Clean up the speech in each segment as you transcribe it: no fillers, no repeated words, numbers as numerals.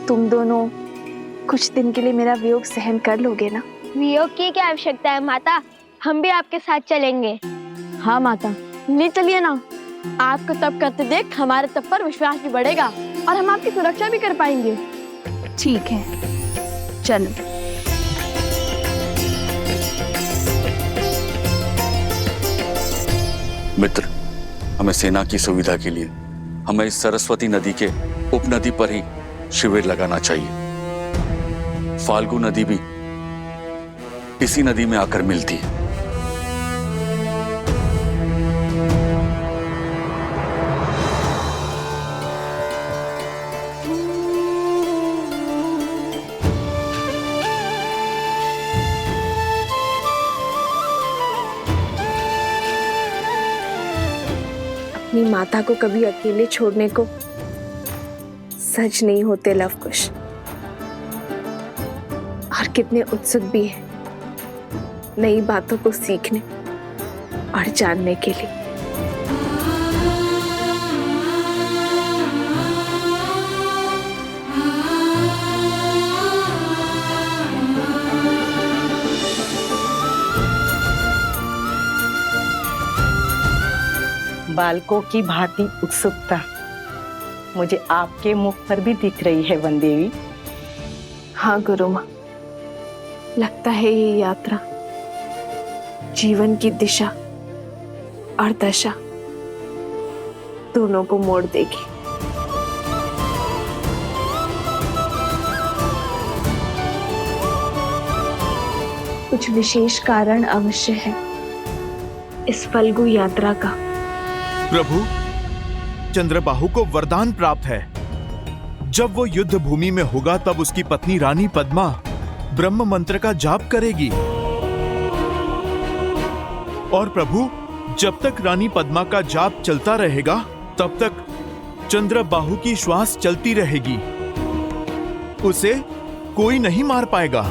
तुम दोनों कुछ दिन के लिए मेरा वियोग सहन कर लोगे ना? वियोग की क्या आवश्यकता है माता, हम भी आपके साथ चलेंगे। हाँ माता, ले चलिए ना। आपको तप करते देख हमारे तप पर विश्वास भी बढ़ेगा और हम आपकी सुरक्षा भी कर पाएंगे। ठीक है, चलो। मित्र, हमें सेना की सुविधा के लिए हमें इस सरस्वती नदी के उपनदी पर ही शिविर लगाना चाहिए। फाल्गु नदी भी इसी नदी में आकर मिलती है। अपनी माता को कभी अकेले छोड़ने को सच नहीं होते लवकुश, और कितने उत्सुक भी है नई बातों को सीखने और जानने के लिए। बालकों की भांति उत्सुकता मुझे आपके मुख पर भी दिख रही है वन देवी। हाँ गुरु माँ, लगता है ये यात्रा जीवन की दिशा और दशा दोनों को मोड़ देगी। कुछ विशेष कारण अवश्य है इस फल्गु यात्रा का। प्रभु, चंद्रबाहु को वरदान प्राप्त है। जब वो युद्ध भूमि में होगा तब उसकी पत्नी रानी पद्मा ब्रह्म मंत्र का जाप करेगी। और प्रभु, जब तक रानी पद्मा का जाप चलता रहेगा तब तक चंद्रबाहु की श्वास चलती रहेगी। उसे कोई नहीं मार पाएगा।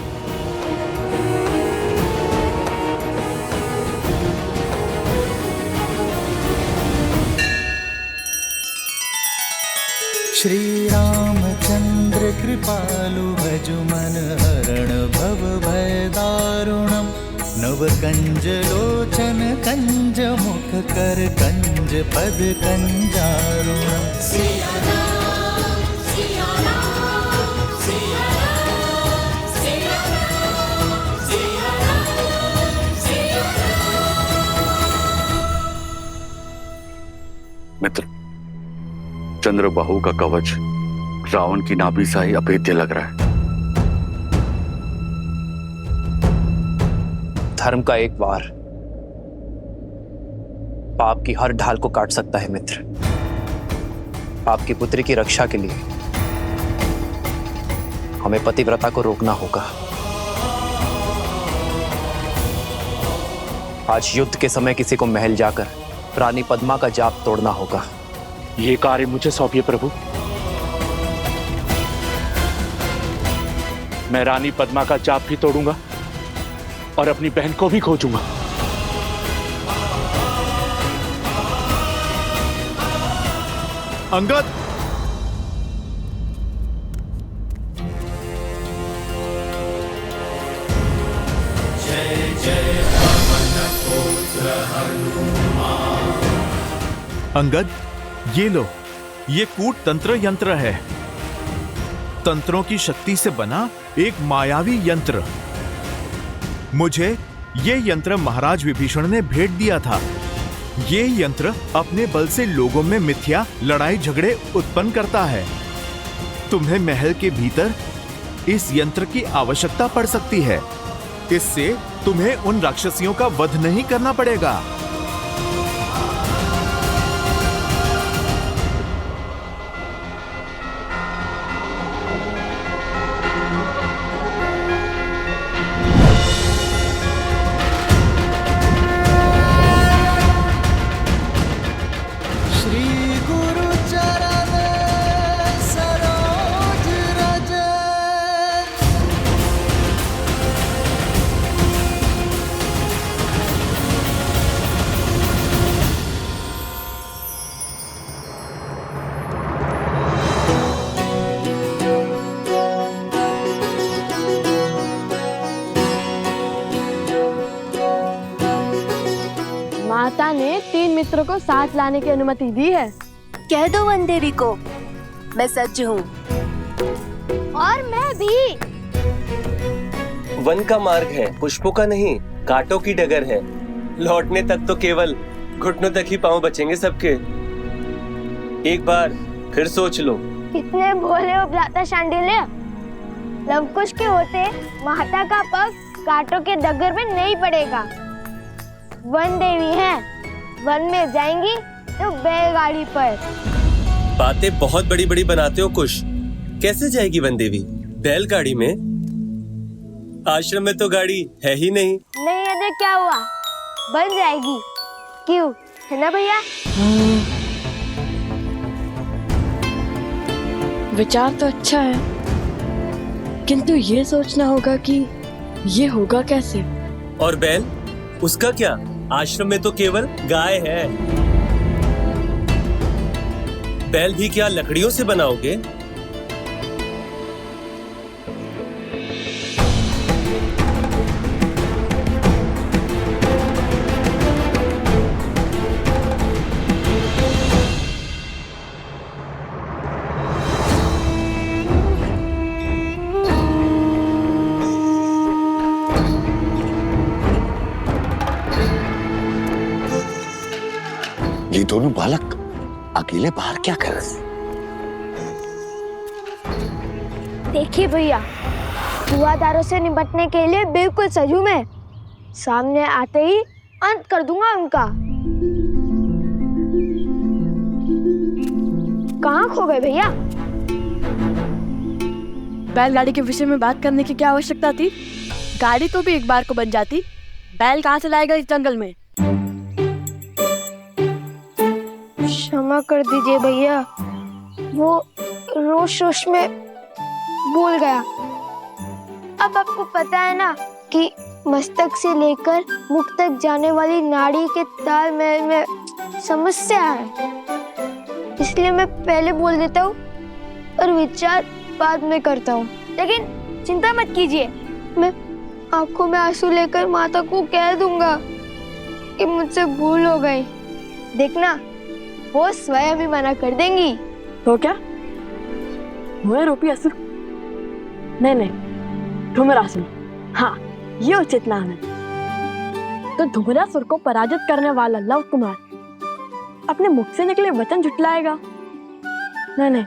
श्री रामचंद्र कृपालु भजु मन हरण भव भय दारुणम। नव कंज लोचन कंज मुख कर कंज पद कंजारुणम। सिया राम, सिया राम, सिया राम, सिया राम, सिया राम, सिया राम। मित्र, चंद्रबाहु का कवच रावण की नाभि सा ही अभेद्य लग रहा है। धर्म का एक वार पाप की हर ढाल को काट सकता है मित्र। आपकी पुत्री की रक्षा के लिए हमें पतिव्रता को रोकना होगा। आज युद्ध के समय किसी को महल जाकर रानी पद्मा का जाप तोड़ना होगा। ये कार्य मुझे सौंपिए प्रभु। मैं रानी पद्मा का जाप भी तोड़ूंगा और अपनी बहन को भी खोजूंगा। अंगद, जय जय पवन पुत्र हनुमान। अंगद, ये लो, ये कूट तंत्र यंत्र है। तंत्रों की शक्ति से बना एक मायावी यंत्र। मुझे ये यंत्र महाराज विभीषण ने भेंट दिया था। ये यंत्र अपने बल से लोगों में मिथ्या लड़ाई झगड़े उत्पन्न करता है। तुम्हें महल के भीतर इस यंत्र की आवश्यकता पड़ सकती है। इससे तुम्हें उन राक्षसियों का वध नहीं करना पड़ेगा। मित्र को साथ लाने की अनुमति दी है। कह दो वन देवी को मैं सज्ज हूँ। और मैं भी। वन का मार्ग है, पुष्पों का नहीं, कांटों की डगर है। लौटने तक तो केवल घुटनों तक ही पांव बचेंगे सबके। एक बार फिर सोच लो। कितने भोले हो भ्राता शांडिल्य। लवकुश के होते माता का पग कांटों के डगर में नहीं पड़ेगा। वन देवी है, वन में जाएंगी तो बैलगाड़ी पर। बातें बहुत बड़ी बड़ी बनाते हो कुश। कैसे जाएगी वन देवी बैलगाड़ी में? आश्रम में तो गाड़ी है ही नहीं। नहीं है तो क्या हुआ, बन जाएगी। क्यों, है ना भैया? विचार तो अच्छा है, किंतु ये सोचना होगा कि ये होगा कैसे। और बैल, उसका क्या? आश्रम में तो केवल गाय है। बैल भी क्या लकड़ियों से बनाओगे? ये दोनों बालक अकेले बाहर क्या कर रहे हैं? देखिए भैया, जुआदारों से निपटने के लिए बिल्कुल सजू मैं। सामने आते ही अंत कर दूंगा उनका। कहाँ खो गए भैया? बैलगाड़ी के विषय में बात करने की क्या आवश्यकता थी? गाड़ी तो भी एक बार को बन जाती। बैल कहाँ से लाएगा इस जंगल में? क्षमा कर दीजिए भैया, वो रोश में भूल गया। अब आपको पता है ना कि मस्तक से लेकर मुख तक जाने वाली नाड़ी के तालमेल में समस्या है, इसलिए मैं पहले बोल देता हूँ और विचार बाद में करता हूँ। लेकिन चिंता मत कीजिए, मैं आंखों में आंसू लेकर माता को कह दूंगा कि मुझसे भूल हो गई। देखना, वो स्वयं ही मना कर देंगी। तो क्या वो रूपी असुर? नहीं, धूम्रासुर। हाँ, ये उचित नाम है। तो धूम्रासुर को पराजित करने वाला लव कुमार अपने मुख से निकले वचन झुटलाएगा? नहीं।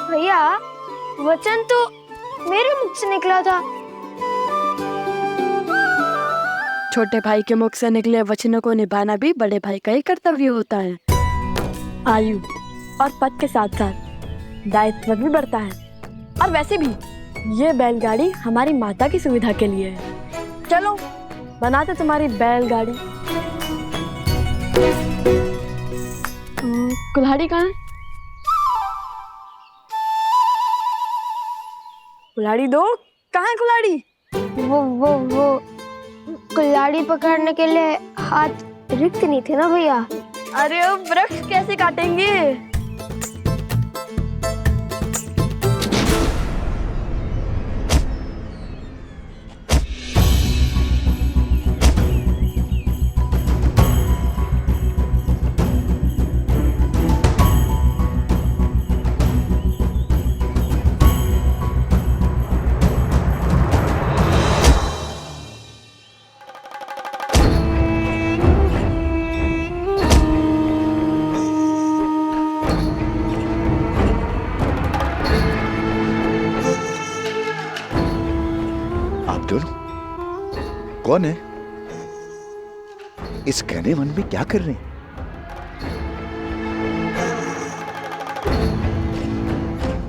भैया, वचन तो मेरे मुख से निकला था। छोटे भाई के मुख से निकले वचनों को निभाना भी बड़े भाई का ही कर्तव्य होता है। आयु और पद के साथ साथ दायित्व भी बढ़ता है। और वैसे भी ये बैलगाड़ी हमारी माता की सुविधा के लिए है। चलो बनाते तुम्हारी बैलगाड़ी। कुल्हाड़ी कहाँ है? कुल्हाड़ी दो। कहाँ है कुल्हाड़ी? वो कुल्हाड़ी पकड़ने के लिए हाथ रिक्त नहीं थे ना भैया। अरे वृक्ष कैसे काटेंगे? कौन है? इस घने वन में क्या कर रहे हैं?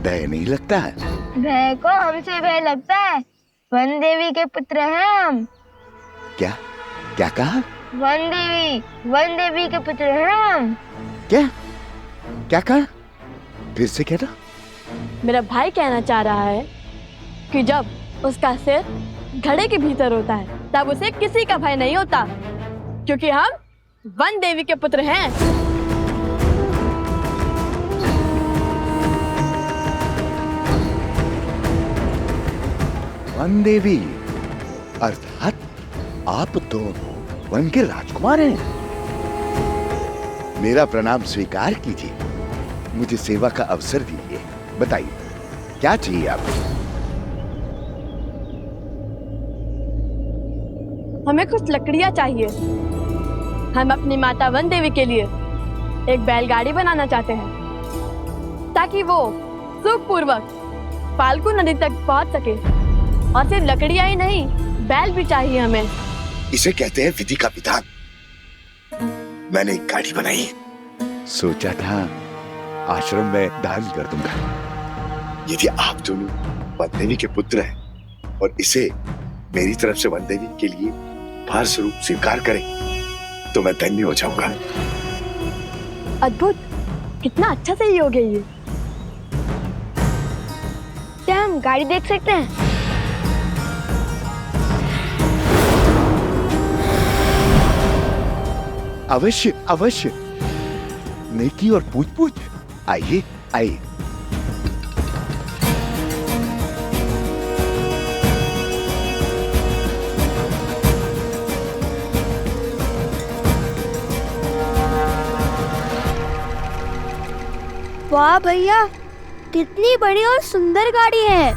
भय नहीं लगता है? भय को हमसे भय लगता है। वन देवी के पुत्र हैं हम। क्या क्या कहा? वन देवी के पुत्र हैं हम। क्या क्या कहा? फिर से कहना। मेरा भाई कहना चाह रहा है कि जब उसका सिर घड़े के भीतर होता है तब उसे किसी का भय नहीं होता, क्योंकि हम वन देवी के पुत्र हैं। वन देवी अर्थात आप दोनों वन के राजकुमार हैं। मेरा प्रणाम स्वीकार कीजिए, मुझे सेवा का अवसर दीजिए। बताइए क्या चाहिए आपको? हमें कुछ लकड़ियां चाहिए। हम अपनी माता वन देवी के लिए एक बैलगाड़ी बनाना चाहते हैं ताकि वो सुखपूर्वक फाल्गु नदी तक पहुंच सके। और सिर्फ लकड़ियां ही नहीं, बैल भी चाहिए हमें। इसे कहते हैं विधि का विधान। मैंने एक गाड़ी बनाई, सोचा था आश्रम में दान कर दूंगा। यदि आप दोनों वन देवी के पुत्र हैं और इसे मेरी तरफ से वन देवी के लिए उपहार स्वरूप स्वीकार करें तो मैं धन्य हो जाऊंगा। अद्भुत, कितना अच्छा सहयोग है ये। क्या हम गाड़ी देख सकते हैं? अवश्य अवश्य, नेकी और पूछ पूछ। आइए आइए। वाह भैया, कितनी बड़ी और सुंदर गाड़ी है।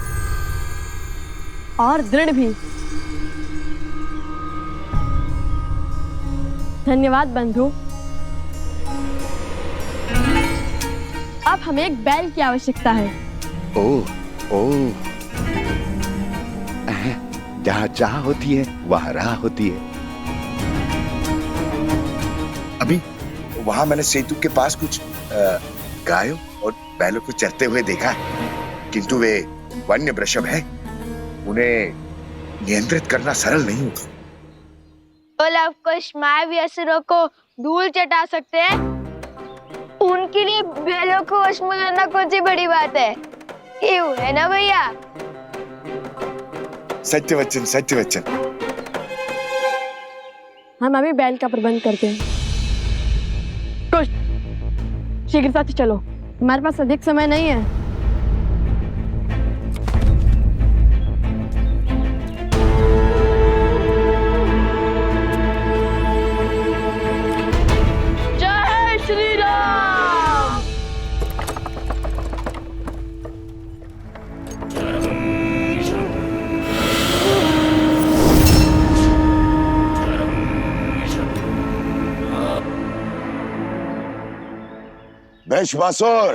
और दृढ़ भी। धन्यवाद बंधु। अब हमें एक बैल की आवश्यकता है। ओह ओह, जहाँ चाह होती है वहाँ राह होती है। अभी वहाँ मैंने सेतु के पास कुछ गायों और बैलों को चरते हुए देखा है, किंतु वे वन्य वृषभ हैं, उन्हें नियंत्रित करना सरल नहीं होता। तो लवकुश मायावी असुरों को धूल चटा सकते हैं, उनके लिए बैलों को वश में करना कौन सी बड़ी बात है? क्यों, है ना भैया? सत्य वचन, सत्य वचन। हम अभी बैल का प्रबंध करते हैं। कुछ शीघ्रता से चलो, हमारे पास अधिक समय नहीं है। जय श्री राम। वृषभासुर,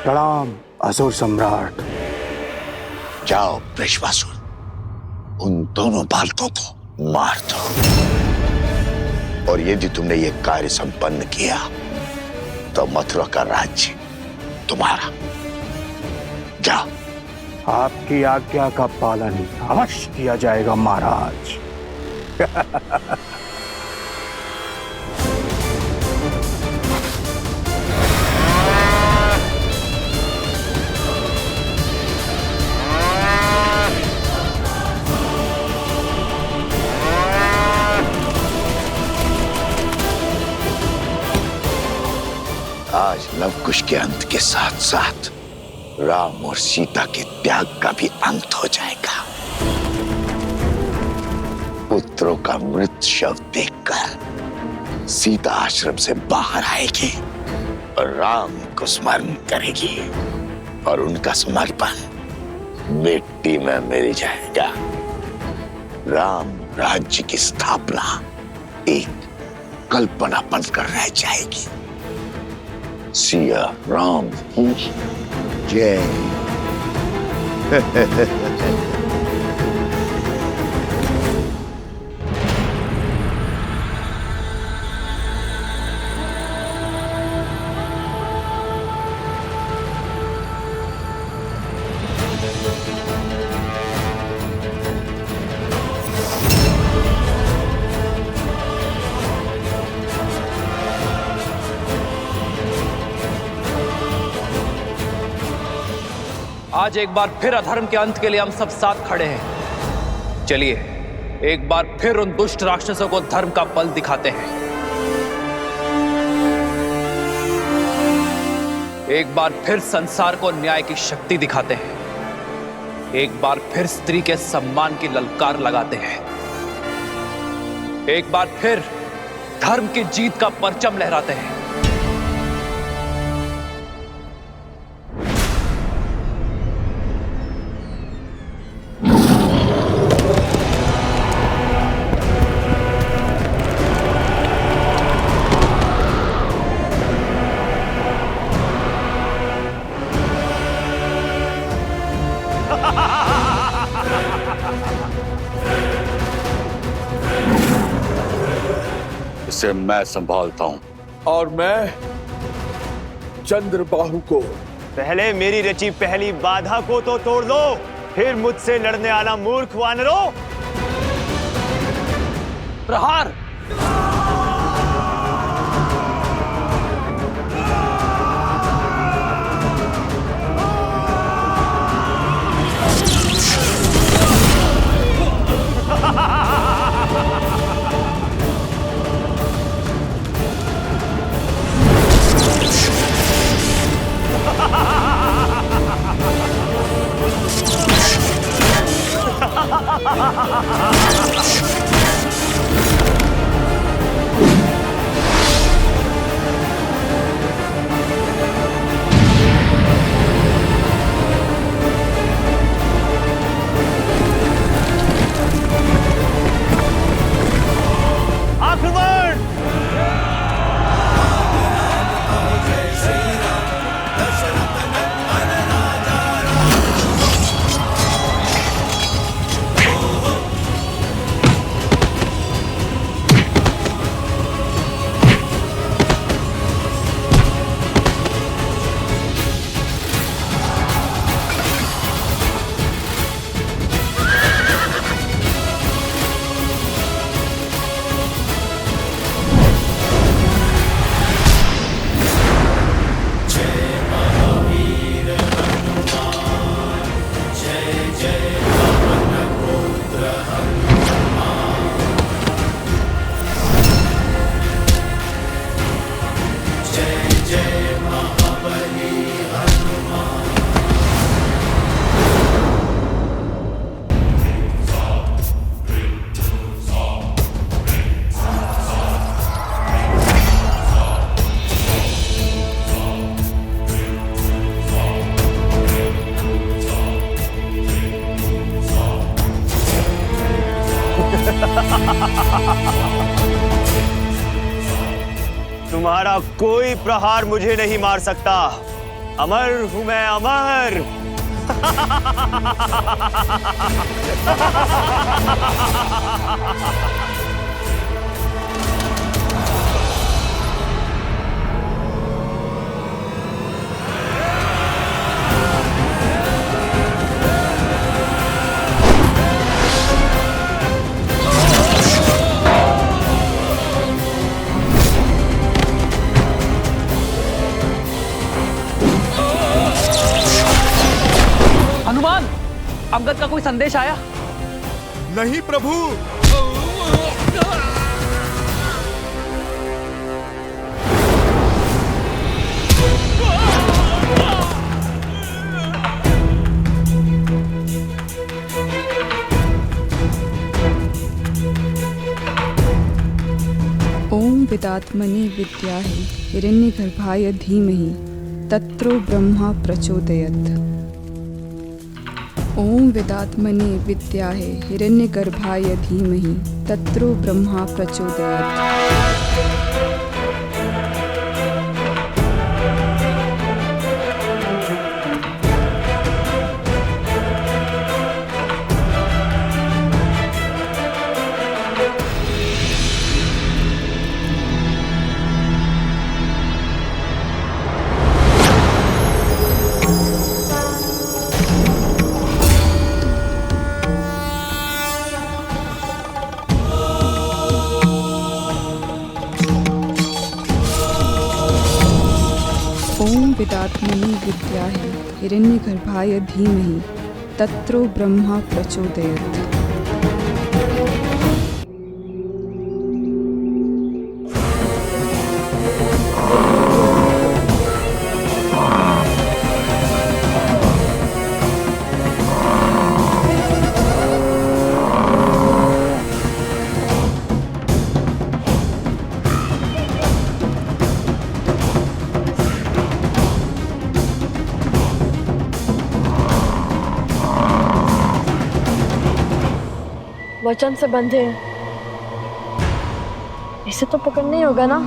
प्रणाम असुर सम्राट। जाओ वृषभासुर, उन दोनों बालकों को मार दो। और यदि तुमने ये कार्य संपन्न किया तो मथुरा का राज्य तुम्हारा। जाओ। आपकी आज्ञा का पालन अवश्य किया जाएगा महाराज। आज लवकुश के अंत के साथ साथ राम और सीता के त्याग का भी अंत हो जाएगा। पुत्रों का मृत शव देखकर सीता आश्रम से बाहर आएगी और राम को स्मरण करेगी और उनका समर्पण मिट्टी में मिल जाएगा। राम राज्य की स्थापना एक कल्पना बनकर रह जाएगी। सिया राम की जय। आज एक बार फिर अधर्म के अंत के लिए हम सब साथ खड़े हैं। चलिए एक बार फिर उन दुष्ट राक्षसों को धर्म का बल दिखाते हैं। एक बार फिर संसार को न्याय की शक्ति दिखाते हैं, एक बार फिर स्त्री के सम्मान की ललकार लगाते हैं, एक बार फिर धर्म की जीत का परचम लहराते हैं। इसे मैं संभालता हूं। और मैं चंद्रबाहु को। पहले मेरी रची पहली बाधा को तो तोड़ दो, फिर मुझसे लड़ने आना मूर्ख वानरों। प्रहार। तुम्हारा कोई प्रहार मुझे नहीं मार सकता। अमर हूं मैं, अमर। हनुमान, अंगद का कोई संदेश आया? नहीं प्रभु। ओम विदात्मने विद्याहि हिरण्यगर्भाय धीमहि तत्रो ब्रह्मा प्रचोदयत्। ओम विदात्मने विद्याहि हिरण्यगर्भाय धीमहि तत्रो ब्रह्मा प्रचोदयात्। ओम विदात्मने विद्याहि हिरण्यगर्भाय धीमहि तत्रो ब्रह्मा प्रचोदयात्। वचन से बंधे हैं। इसे तो पकड़ना ही होगा ना।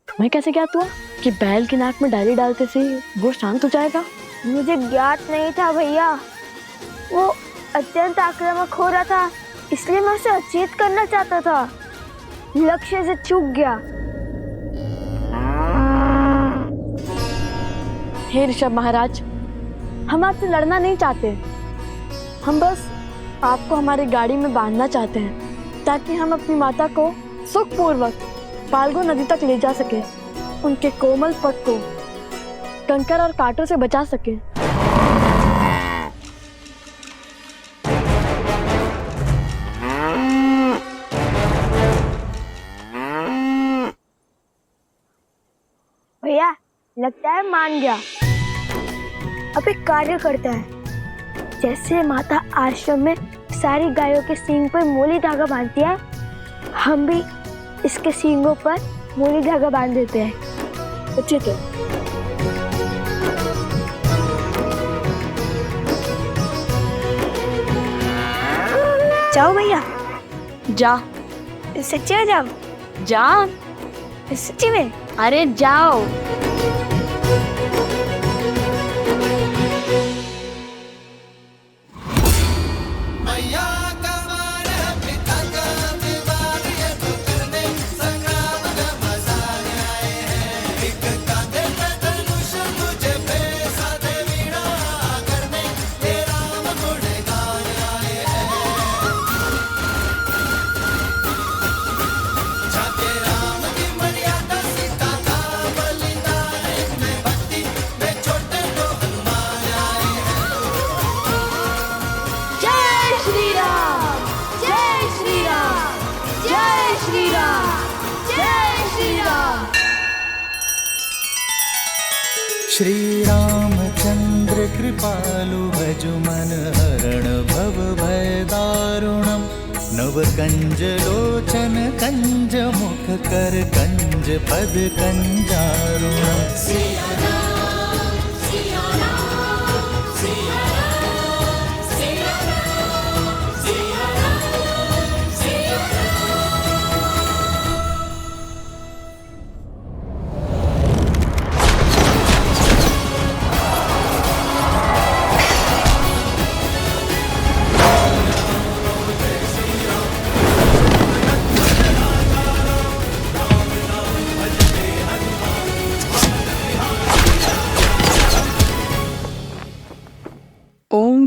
मैं कैसे ज्ञात हुआ कि बैल की नाक में डाली डालते से वो शांत हो जाएगा? मुझे ज्ञात नहीं था भैया, वो अत्यंत आक्रामक हो रहा था, इसलिए मैं उसे अचेत करना चाहता था, लक्ष्य से चूक गया। हे ऋषभ महाराज, हम आपसे लड़ना नहीं चाहते, हम बस आपको हमारी गाड़ी में बांधना चाहते हैं ताकि हम अपनी माता को सुखपूर्वक फाल्गु नदी तक ले जा सके, उनके कोमल पग को कंकर और कांटों से बचा सके। भैया लगता है मान गया। अब एक कार्य करता है, जैसे माता आश्रम में सारी गायों के सींग पर मोली धागा बांधती है, हम भी इसके सींगों पर मोली धागा बांध देते हैं। तो ठीक है। जाओ भैया। जा। सच्ची में जाओ? जा। सच्ची में? अरे जाओ। श्री रामचंद्र कृपालु भजु मन हरण भव भय दारुणम नव कंज लोचन कंज मुख कर कंज पद कंजारुणम।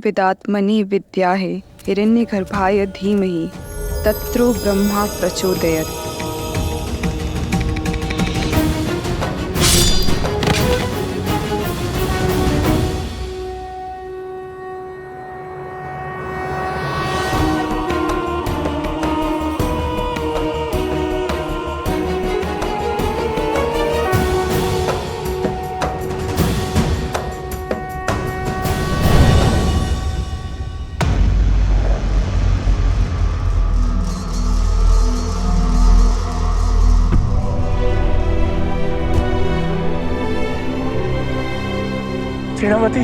विदात्मनि विद्याहे हिरण्यगर्भाय धीमहि तत्रो ब्रह्मा प्रचोदयत्। सेनापति,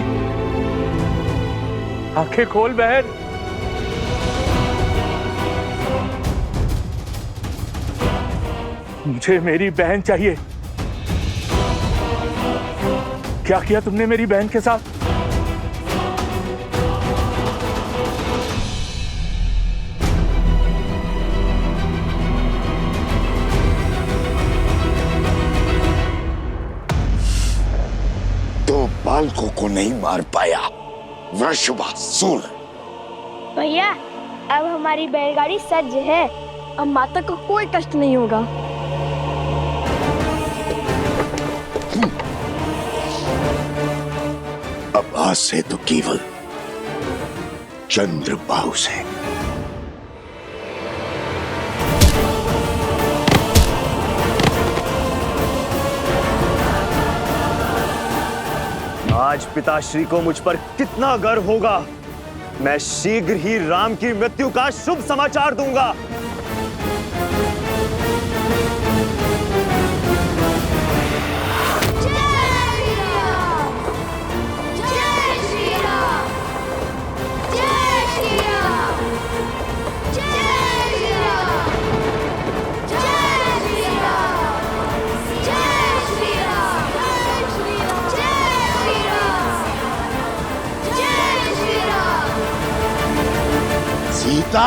आंखें खोल बहन। मुझे मेरी बहन चाहिए। क्या किया तुमने मेरी बहन के साथ? बालकों को नहीं मार पाया वृषभासुर। भैया अब हमारी बैलगाड़ी सज्ज है, अब माता को कोई कष्ट नहीं होगा। अब आज से तो केवल चंद्रबाहु से। आज पिताश्री को मुझ पर कितना गर्व होगा। मैं शीघ्र ही राम की मृत्यु का शुभ समाचार दूंगा। सीता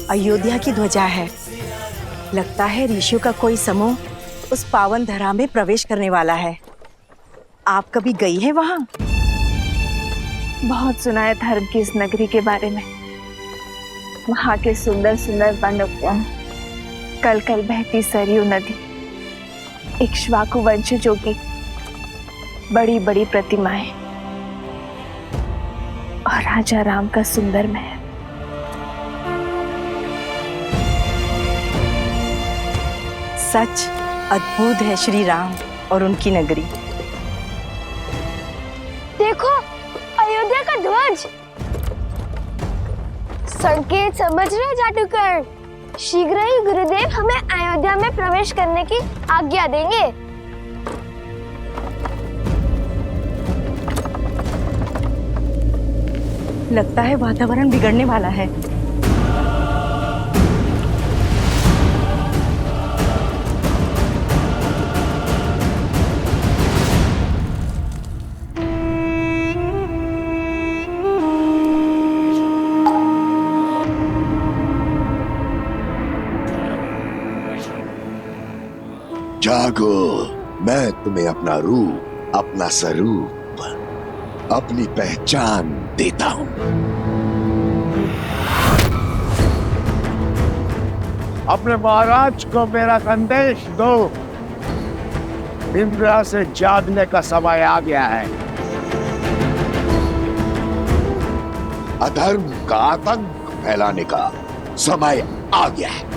अयोध्या की ध्वजा है। लगता है ऋषियों का कोई समूह उस पावन धरा में प्रवेश करने वाला है। आप कभी गई हैं वहां? बहुत सुना है धर्म की इस नगरी के बारे में। वहां के सुंदर सुंदर वन उद्यान, कल कल बहती सरयू नदी, इक्ष्वाकु वंशजों की बड़ी बड़ी प्रतिमाएं और राजा राम का सुंदर महल। सच अद्भुत है श्री राम और उनकी नगरी। देखो अयोध्या का ध्वज। संकेत समझ रहे जादूगर? शीघ्र ही गुरुदेव हमें अयोध्या में प्रवेश करने की आज्ञा देंगे। लगता है वातावरण बिगड़ने वाला है। जागो, मैं तुम्हें अपना रूप, अपना स्वरूप, अपनी पहचान देता हूं। अपने महाराज को मेरा संदेश दो। इंद्र से जागने का समय आ गया है। अधर्म का आतंक फैलाने का समय आ गया है।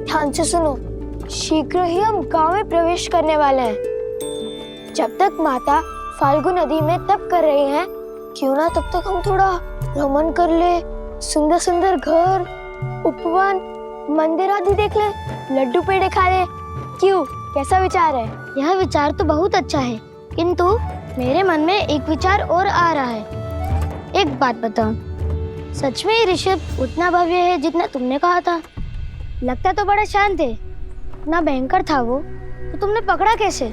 ध्यान से सुनो। शीघ्र ही हम गांव में प्रवेश करने वाले हैं। जब तक माता फाल्गु नदी में तप कर रही हैं, क्यों ना तब तक हम थोड़ा भ्रमण कर ले, सुंदर सुंदर घर, उपवन, मंदिर आदि देख ले, लड्डू पेड़े खा ले। क्यों, कैसा विचार है? यह विचार तो बहुत अच्छा है, किंतु मेरे मन में एक विचार और आ रहा है। एक बात बताओ, सच में ये ऋषभ उतना भव्य है जितना तुमने कहा था? लगता तो बड़ा शांत है, इतना भयंकर था वो, तो तुमने पकड़ा कैसे?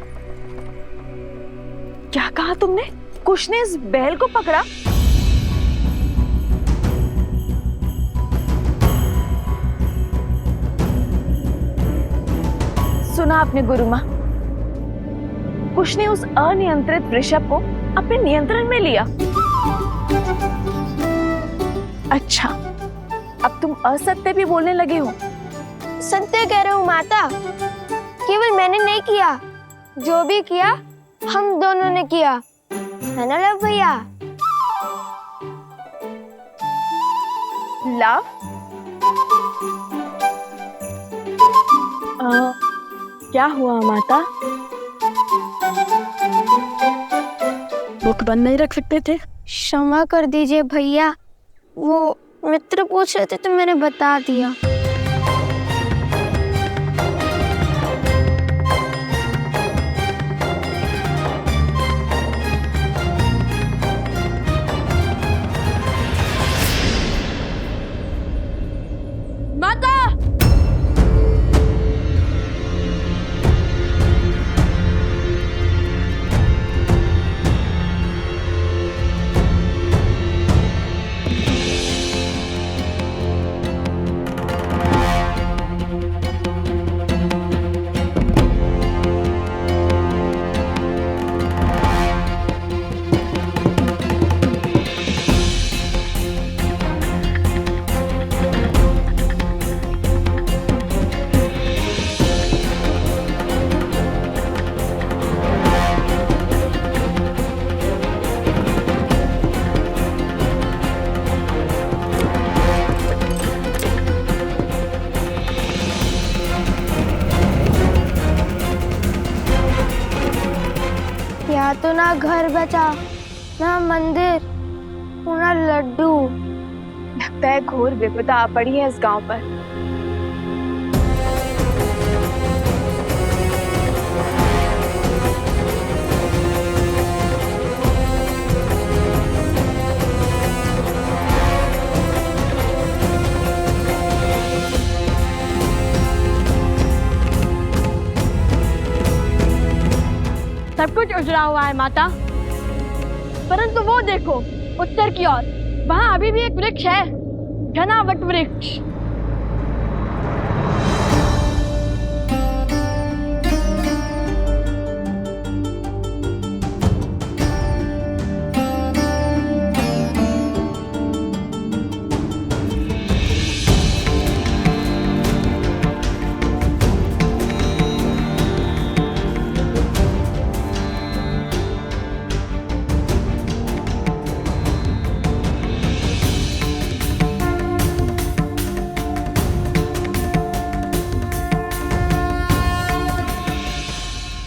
क्या कहा तुमने? कुश ने इस बैल को पकड़ा? सुना आपने गुरु माँ, कुश ने उस अनियंत्रित वृषभ को अपने नियंत्रण में लिया। अच्छा, अब तुम असत्य भी बोलने लगे हो। सत्य कह रहे हो माता, केवल मैंने नहीं किया, जो भी किया हम दोनों ने किया, है ना लव भैया? लव? क्या हुआ माता? मुख बंद नहीं रख सकते थे? क्षमा कर दीजिए भैया, वो मित्र पूछ रहे थे तो मैंने बता दिया। माता! या तो ना घर बचा, ना मंदिर, ना लड्डू। लगता है घोर विपदा आ पड़ी है इस गांव पर। सब कुछ उजड़ा हुआ है माता, परंतु वो देखो उत्तर की ओर, वहाँ अभी भी एक वृक्ष है, घना वट वृक्ष।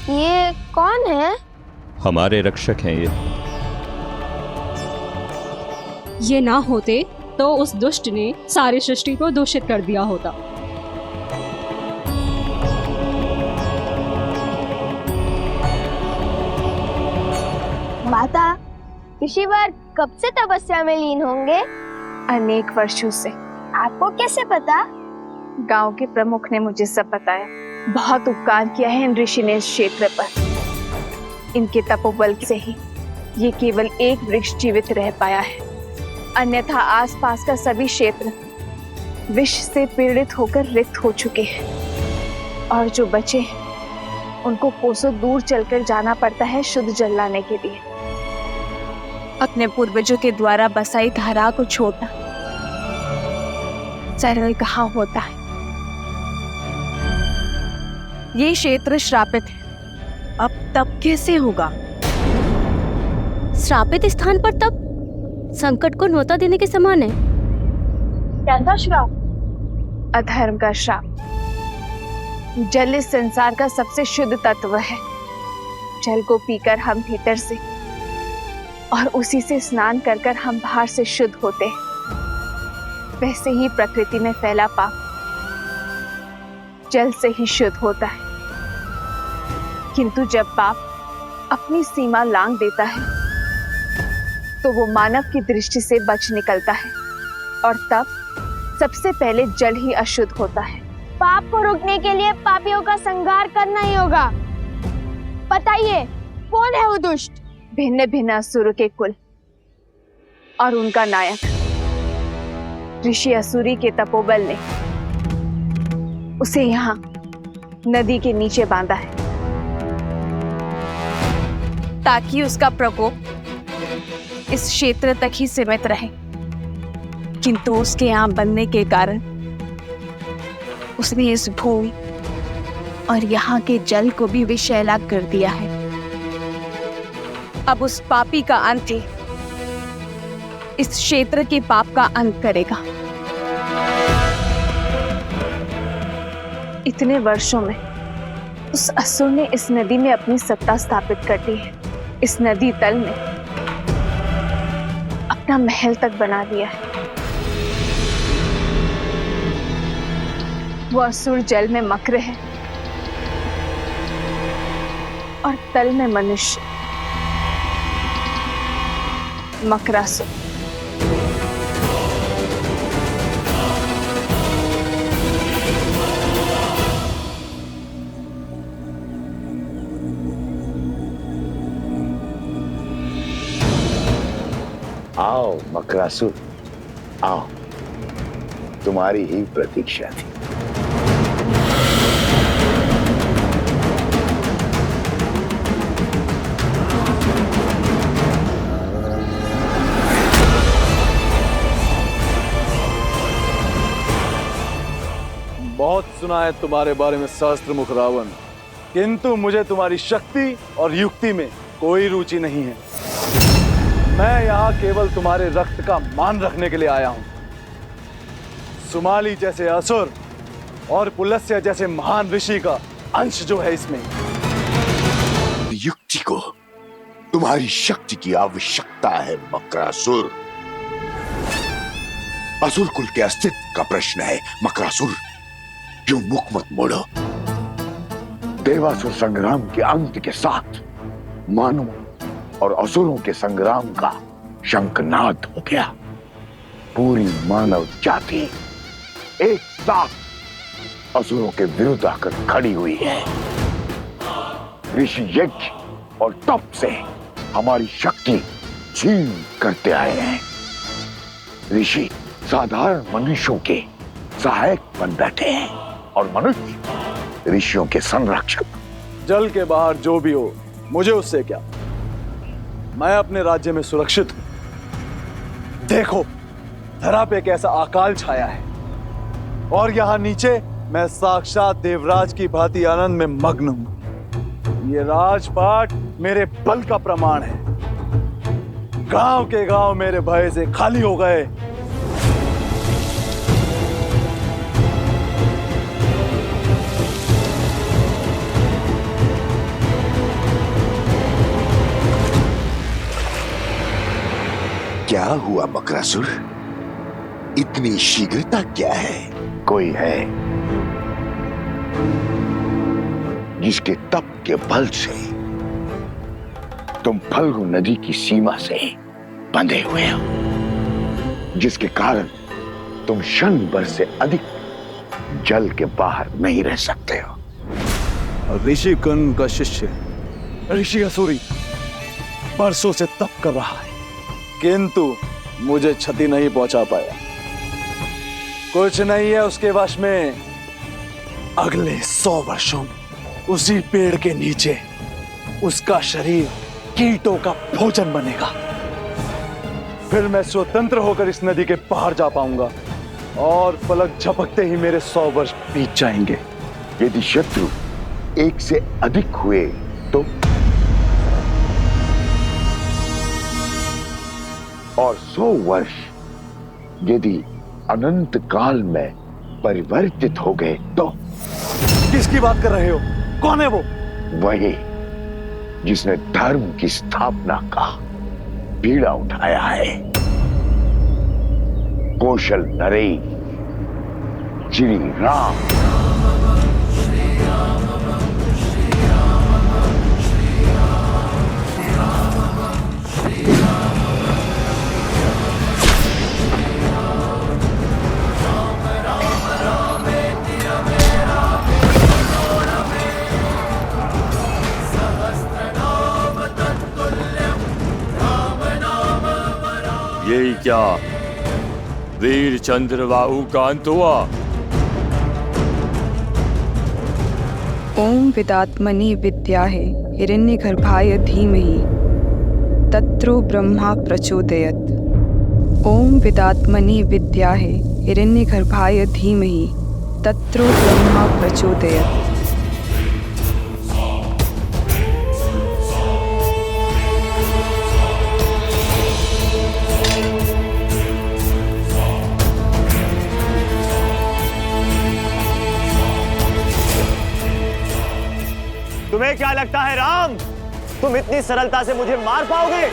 ये कौन है? हमारे रक्षक हैं ये ना होते तो उस दुष्ट ने सारी सृष्टि को दूषित कर दिया होता। माता, ऋषिवर कब से तपस्या में लीन होंगे? अनेक वर्षों से। आपको कैसे पता? गांव के प्रमुख ने मुझे सब बताया। बहुत उपकार किया है इन ऋषि ने इस क्षेत्र पर। इनके तपोबल से ही ये केवल एक वृक्ष जीवित रह पाया है, अन्यथा आसपास का सभी क्षेत्र विष से पीड़ित होकर रिक्त हो चुके हैं और जो बचे उनको कोसों दूर चलकर जाना पड़ता है शुद्ध जल लाने के लिए। अपने पूर्वजों के द्वारा बसाई धारा को छोड़ना सरल कहाँ होता है। ये क्षेत्र श्रापित है, अब तप कैसे होगा? श्रापित स्थान पर तप संकट को न्योता देने के समान है। क्या था श्राप? अधर्म का श्राप। जल इस संसार का सबसे शुद्ध तत्व है। जल को पीकर हम भीतर से और उसी से स्नान कर कर हम बाहर से शुद्ध होते हैं। वैसे ही प्रकृति में फैला पाप जल से ही शुद्ध होता है। किंतु जब पाप अपनी सीमा लांघ देता है तो वो मानव की दृष्टि से बच निकलता है और तब सबसे पहले जल ही अशुद्ध होता है। पाप को रोकने के लिए पापियों का संहार करना ही होगा। बताइए कौन है वो दुष्ट? भिन्न भिन्न असुरों के कुल और उनका नायक ऋषि असुरी के तपोबल ने उसे यहाँ नदी के नीचे बांधा है ताकि उसका प्रकोप इस क्षेत्र तक ही सीमित रहे। किंतु उसके यहाँ बनने के कारण उसने इस भूमि और यहाँ के जल को भी विषैला कर दिया है। अब उस पापी का अंत ही इस क्षेत्र के पाप का अंत करेगा। इतने वर्षों में उस असुर ने इस नदी में अपनी सत्ता स्थापित कर दी है। इस नदी तल में अपना महल तक बना दिया है। वो असुर जल में मक्र है और तल में मनुष्य मकरासुर। आओ मकरासुर, आओ, तुम्हारी ही प्रतीक्षा थी। बहुत सुना है तुम्हारे बारे में सहस्त्र मुख रावण, किंतु मुझे तुम्हारी शक्ति और युक्ति में कोई रुचि नहीं है। मैं यहाँ केवल तुम्हारे रक्त का मान रखने के लिए आया हूँ। सुमाली जैसे असुर और पुलस्त्य जैसे महान ऋषि का अंश जो है इसमें। युक्ति को तुम्हारी शक्ति की आवश्यकता है मकरासुर। असुर कुल के अस्तित्व का प्रश्न है मकरासुर। क्यों मुख मत मोड़ो। देवासुर संग्राम के अंत के साथ मानवों और असुरों के संग्राम का शंखनाद हो गया। पूरी मानव जाति एक साथ असुरों के विरुद्ध आकर खड़ी हुई है। ऋषि यज्ञ और तप से हमारी शक्ति छीन करते आए हैं। ऋषि साधारण मनुष्यों के सहायक बन बैठे हैं और मनुष्य ऋषियों के संरक्षक। जल के बाहर जो भी हो, मुझे उससे क्या। मैं अपने राज्य में सुरक्षित हूं। देखो, धरा पे कैसा अकाल छाया है और यहाँ नीचे मैं साक्षात देवराज की भांति आनंद में मग्न हूं। ये राजपाट मेरे बल का प्रमाण है। गांव के गांव मेरे भय से खाली हो गए। क्या हुआ मकरासुर? इतनी शीघ्रता क्या है? कोई है जिसके तप के बल से तुम फल्गु नदी की सीमा से बंधे हुए हो, जिसके कारण तुम क्षण भर से अधिक जल के बाहर नहीं रह सकते हो। ऋषि कर्ण का शिष्य ऋषि असुरी बरसों से तप कर रहा है, किंतु मुझे क्षति नहीं पहुंचा पाया। कुछ नहीं है उसके वश में। अगले 100 वर्षों में उसी पेड़ के नीचे उसका शरीर कीटों का भोजन बनेगा। फिर मैं स्वतंत्र होकर इस नदी के पार जा पाऊंगा और पलक झपकते ही मेरे 100 वर्ष बीत जाएंगे। यदि शत्रु एक से अधिक हुए तो, और 100 वर्ष यदि अनंत काल में परिवर्तित हो गए तो किसकी बात कर रहे हो? कौन है वो? वही जिसने धर्म की स्थापना का बीड़ा उठाया है। कौशल नरेश श्री राम। यही क्या वीर चंद्रबाहु का अंत हुआ? ओम विदात्मनि विद्याहे हिरण्यगर्भाय धीमहि तत्रो ब्रह्मा प्रचोदयत्। ओम विदात्मनि विद्याहे हिरण्यगर्भाय धीमहि तत्रो ब्रह्मा प्रचोदयत्। तुम्हें क्या लगता है राम, तुम इतनी सरलता से मुझे मार पाओगे?